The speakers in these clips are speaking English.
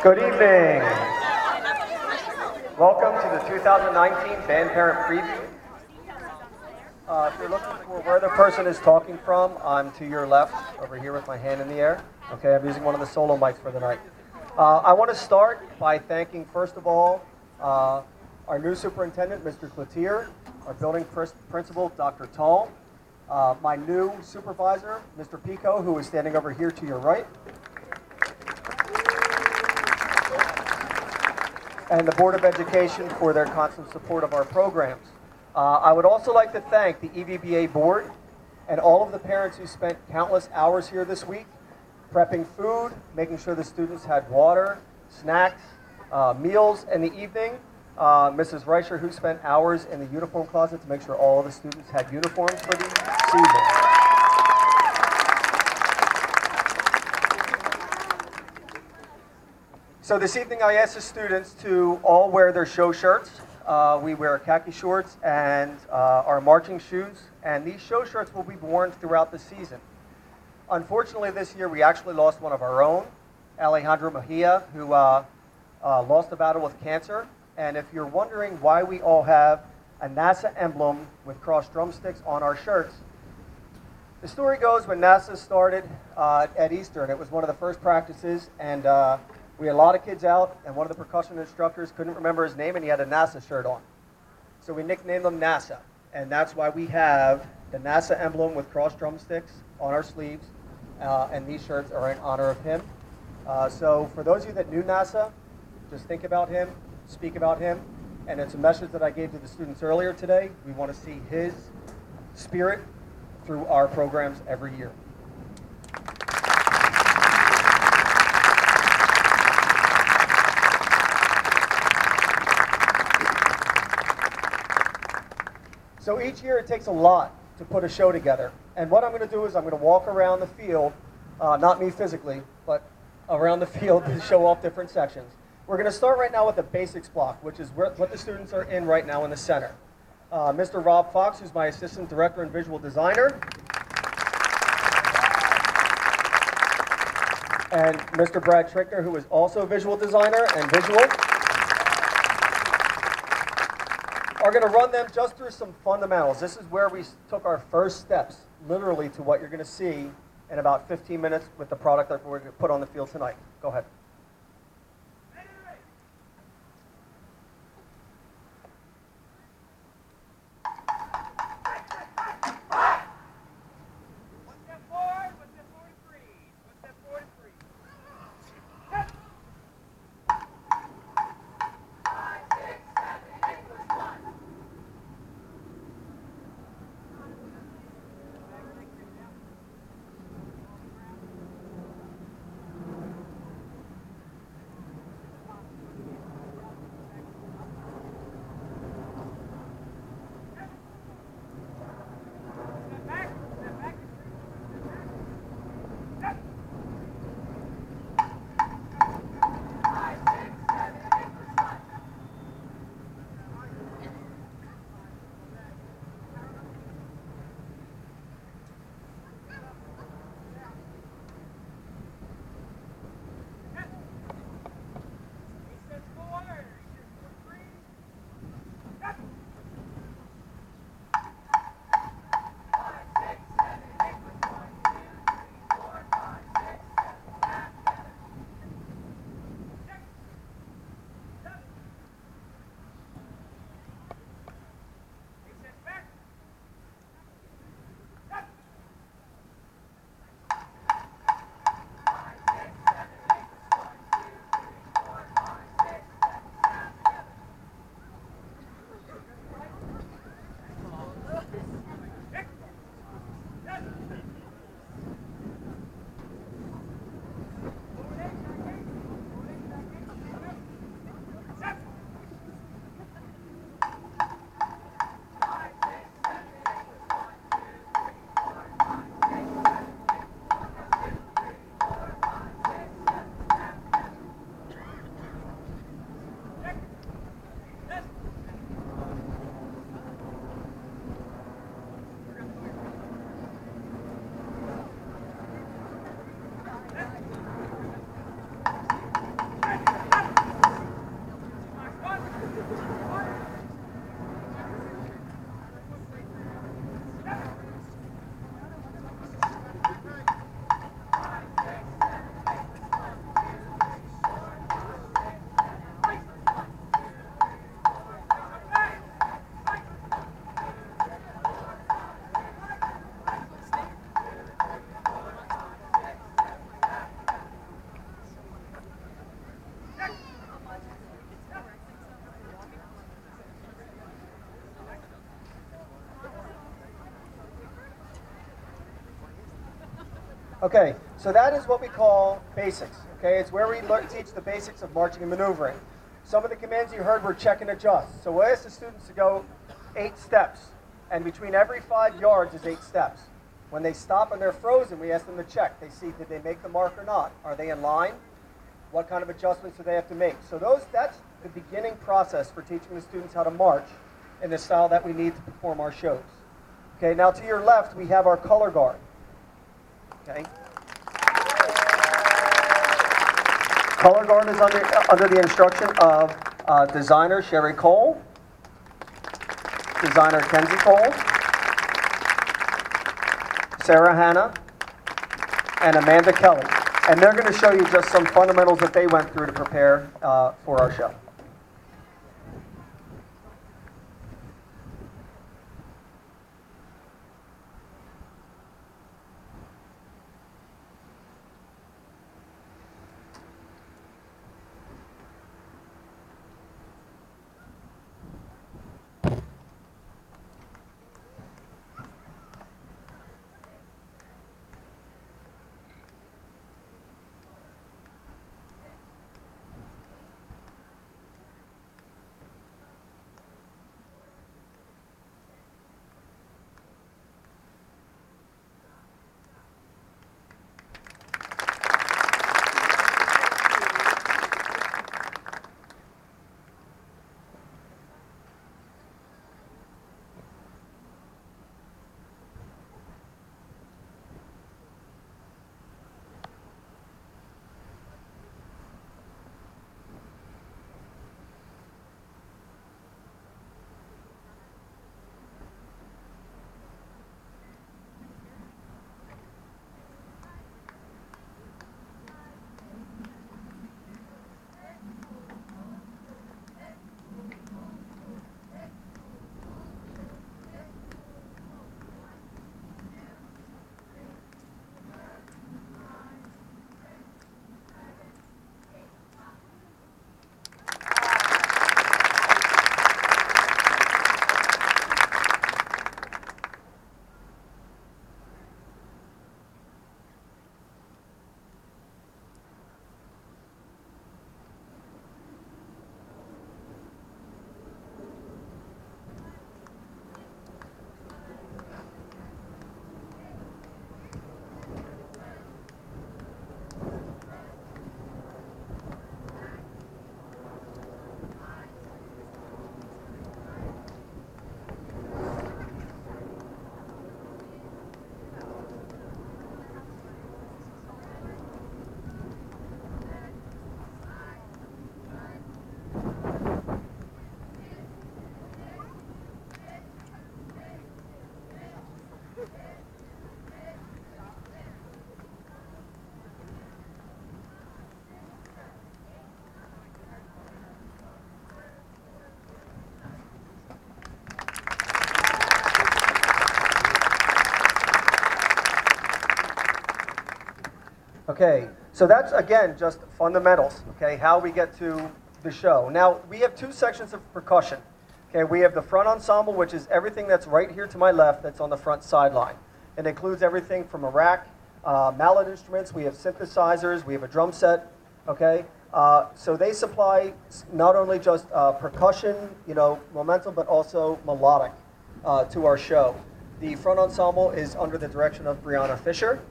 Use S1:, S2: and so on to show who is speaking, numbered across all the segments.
S1: Good evening. Welcome to the 2019 Band Parent Preview. If you're looking for where the person is talking from, I'm to your left, over here with my hand in the air. Okay, I'm using one of the solo mics for the night. I want to start by thanking, first of all, our new superintendent, Mr. Cloutier, our building principal, Dr. Tall, my new supervisor, Mr. Pico, who is standing over here to your right, and the Board of Education for their constant support of our programs. I would also like to thank the EVBA board and all of the parents who spent countless hours here this week prepping food, making sure the students had water, snacks, meals in the evening. Mrs. Reicher, who spent hours in the uniform closet to make sure all of the students had uniforms for the season. So this evening I asked the students to all wear their show shirts. We wear khaki shorts and our marching shoes, and these show shirts will be worn throughout the season. Unfortunately this year we actually lost one of our own, Alejandro Mejia, who lost the battle with cancer. And if you're wondering why we all have a NASA emblem with crossed drumsticks on our shirts, the story goes when NASA started at Easter, and it was one of the first practices, and we had a lot of kids out, and one of the percussion instructors couldn't remember his name, and he had a NASA shirt on. So we nicknamed him NASA, and that's why we have the NASA emblem with crossed drumsticks on our sleeves, and these shirts are in honor of him. So for those of you that knew NASA, just think about him, speak about him, and it's a message that I gave to the students earlier today. We want to see his spirit through our programs every year. So each year it takes a lot to put a show together. And what I'm going to do is I'm going to walk around the field, not me physically, but around the field to show off different sections. We're going to start right now with the basics block, which is what the students are in right now in the center. Mr. Rob Fox, who's my assistant director and visual designer. And Mr. Brad Trickner, who is also a visual designer and visual. Are going to run them just through some fundamentals. This is where we took our first steps, literally, to what you're going to see in about 15 minutes with the product that we're going to put on the field tonight. Go ahead. Okay, so that is what we call basics. Okay, it's where we teach the basics of marching and maneuvering. Some of the commands you heard were check and adjust. So we'll ask the students to go 8 steps, and between every 5 yards is 8 steps. When they stop and they're frozen, we ask them to check. They see, did they make the mark or not? Are they in line? What kind of adjustments do they have to make? So that's the beginning process for teaching the students how to march in the style that we need to perform our shows. Okay, now to your left, we have our color guard. Okay. Color guard is under the instruction of designer Sherry Cole, designer Kenzie Cole, Sarah Hanna, and Amanda Kelly. And they're going to show you just some fundamentals that they went through to prepare for our show. Okay, so that's, again, just fundamentals, okay, how we get to the show. Now, we have 2 sections of percussion. Okay, we have the front ensemble, which is everything that's right here to my left that's on the front sideline. It includes everything from a rack, mallet instruments, we have synthesizers, we have a drum set, okay? So they supply not only just percussion, momentum, but also melodic to our show. The front ensemble is under the direction of Brianna Fisher.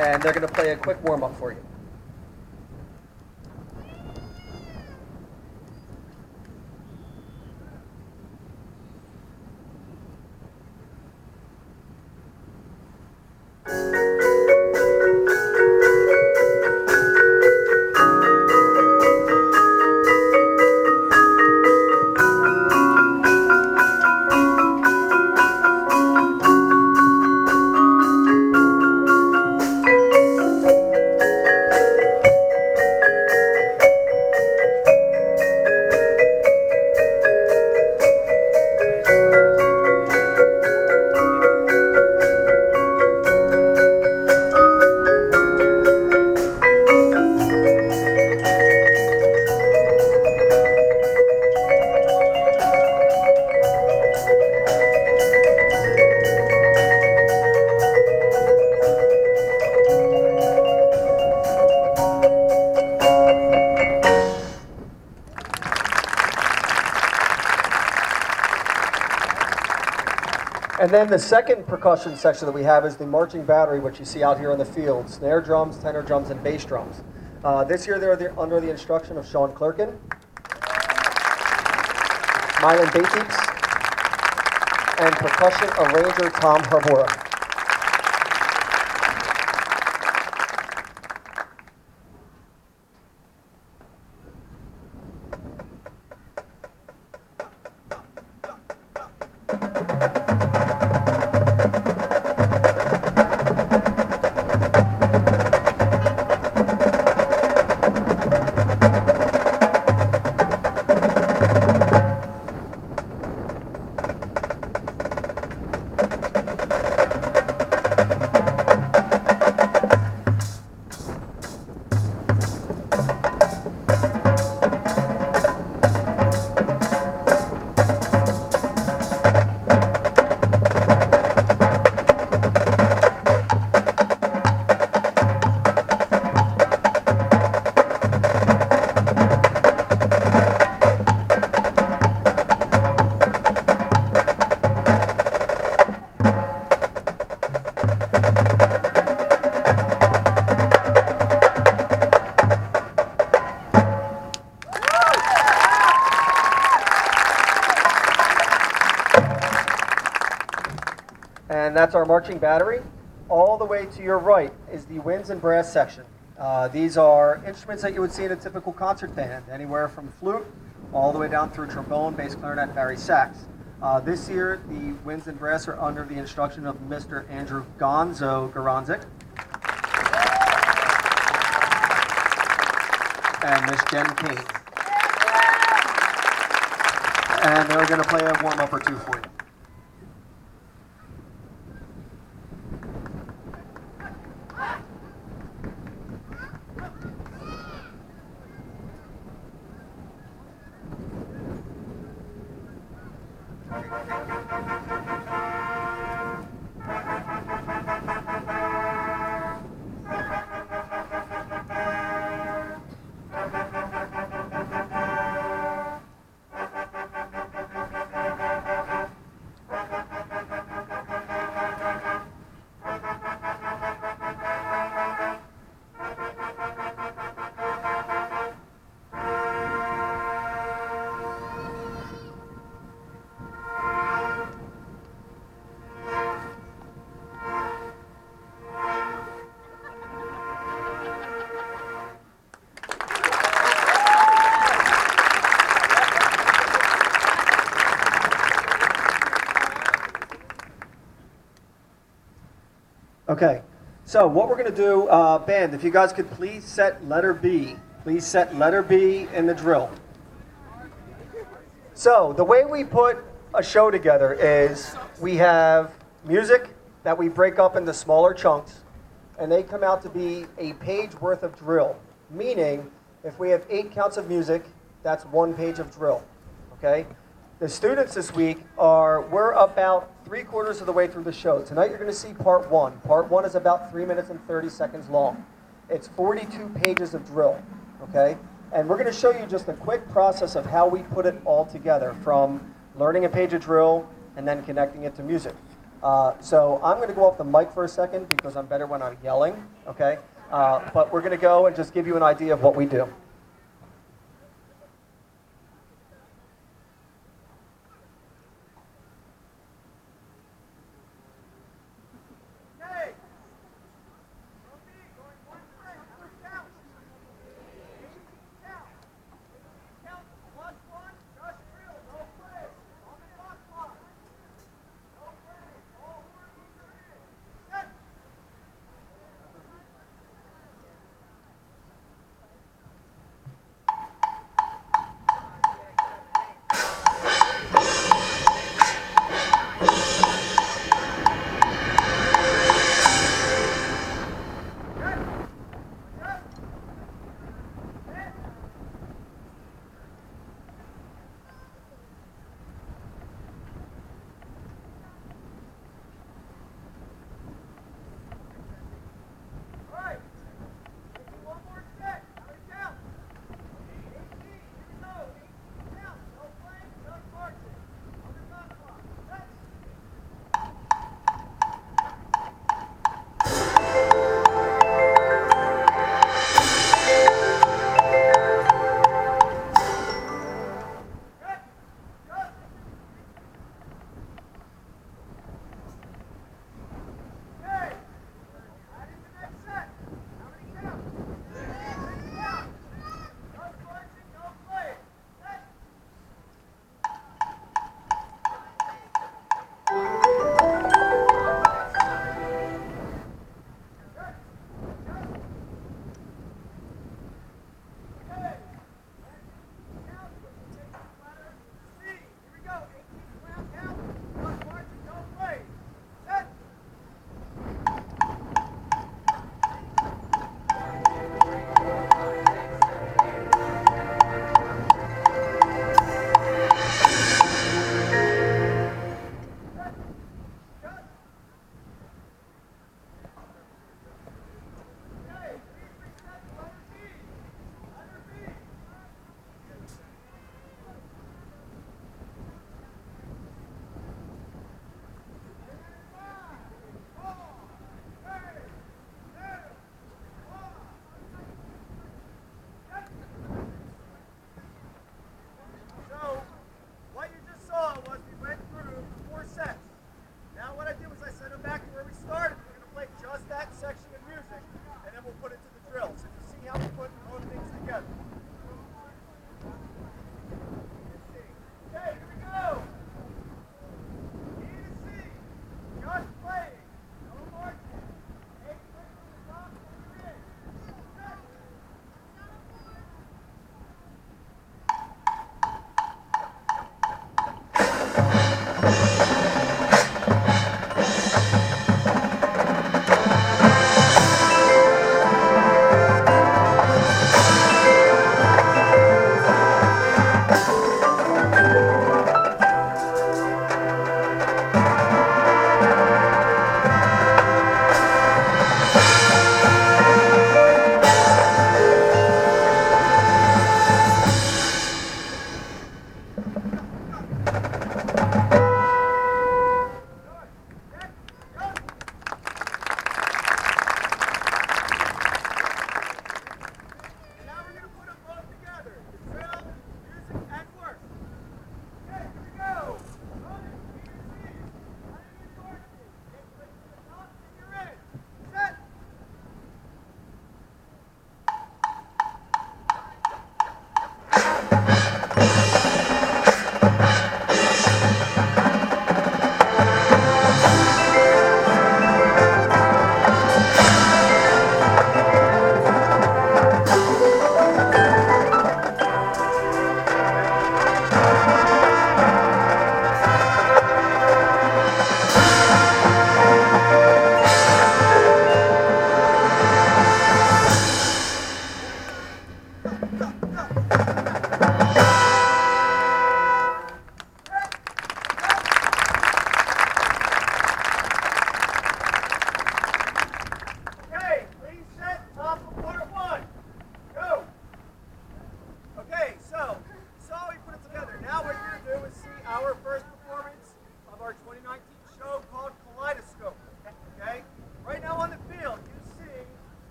S1: And they're going to play a quick warm-up for you. And then the second percussion section that we have is the marching battery, which you see out here on the field. Snare drums, tenor drums, and bass drums. This year they're under the instruction of Sean Clerkin, Mylan Batix, and percussion arranger Tom Harbora. And that's our marching battery. All the way to your right is the winds and brass section. These are instruments that you would see in a typical concert band, anywhere from flute all the way down through trombone, bass clarinet, bari sax. This year, the winds and brass are under the instruction of Mr. Andrew Gonzo Garanzik and Miss Jen King. And they're going to play a warm-up or two for you. Okay, so what we're going to do, band, if you guys could please set letter B. Please set letter B in the drill. So the way we put a show together is we have music that we break up into smaller chunks, and they come out to be a page worth of drill. Meaning, if we have 8 counts of music, that's 1 page of drill, okay? The students this week we're about 3/4 of the way through the show. Tonight you're going to see part 1. Part 1 is about 3 minutes and 30 seconds long. It's 42 pages of drill, okay? And we're going to show you just a quick process of how we put it all together, from learning a page of drill and then connecting it to music. So I'm going to go off the mic for a second because I'm better when I'm yelling, okay? But we're going to go and just give you an idea of what we do.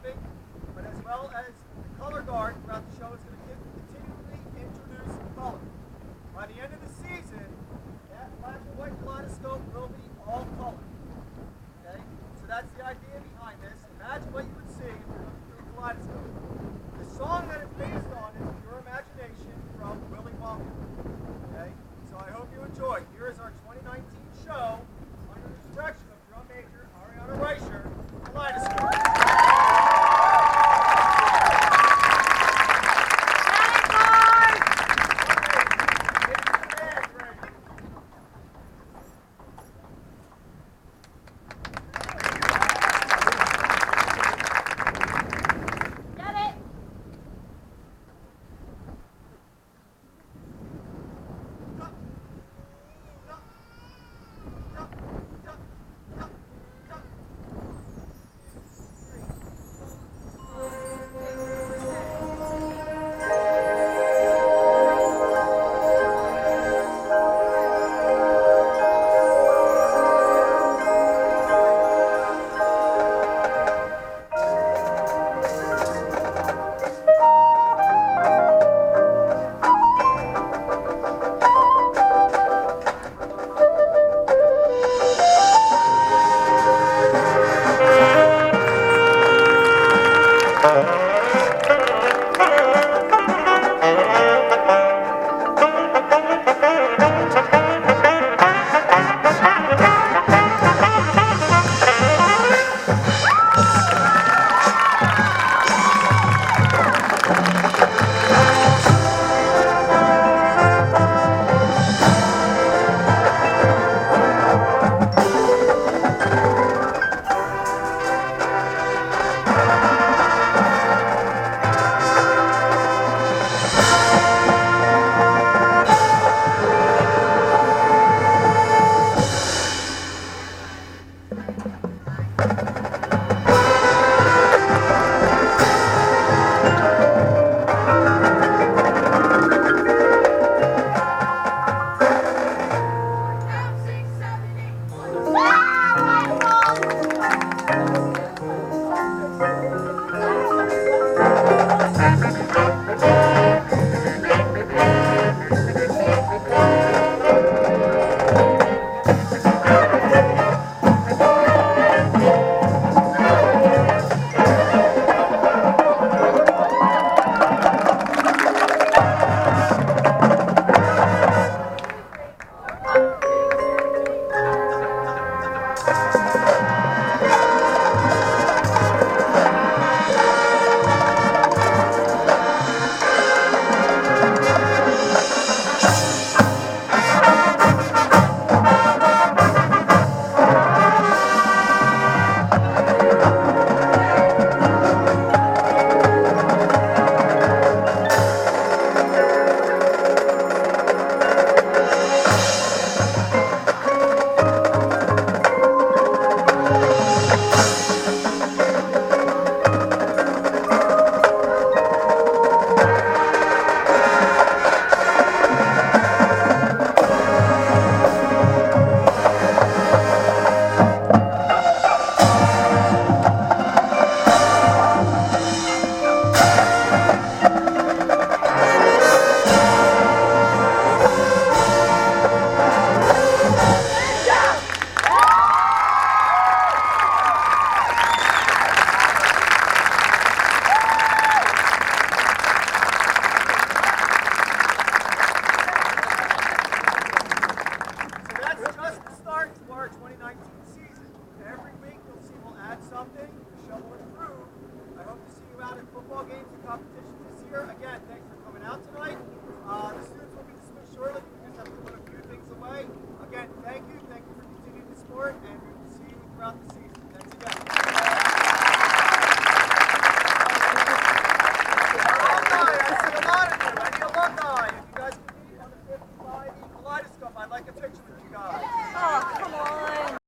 S1: mapping, but as well as the color guard throughout the show is going to continually introduce color. By the end of the season, that black and white kaleidoscope will be all color. Okay? So that's the idea behind this. Imagine what you